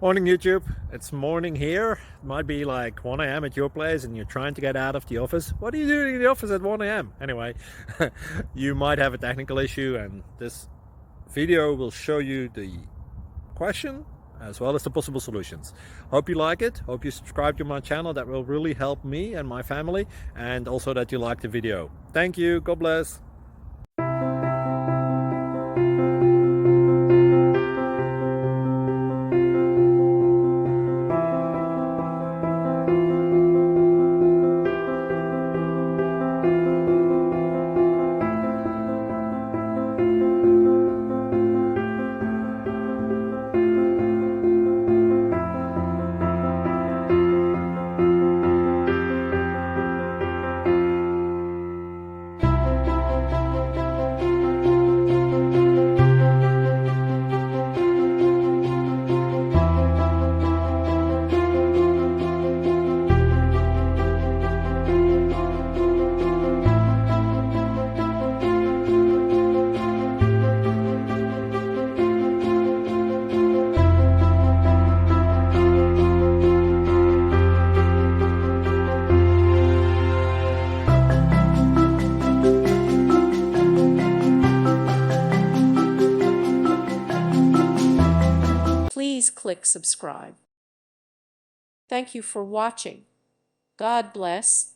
Morning YouTube, it's morning here. It might be like 1 a.m. at your place and you're trying to get out of the office. What are you doing in the office at 1 a.m.? Anyway, you might have a technical issue and this video will show you the question as well as the possible solutions. Hope you like it, hope you subscribe to my channel. That will really help me and my family, and also that you like the video. Thank you, God bless. Please click subscribe. Thank you for watching. God bless.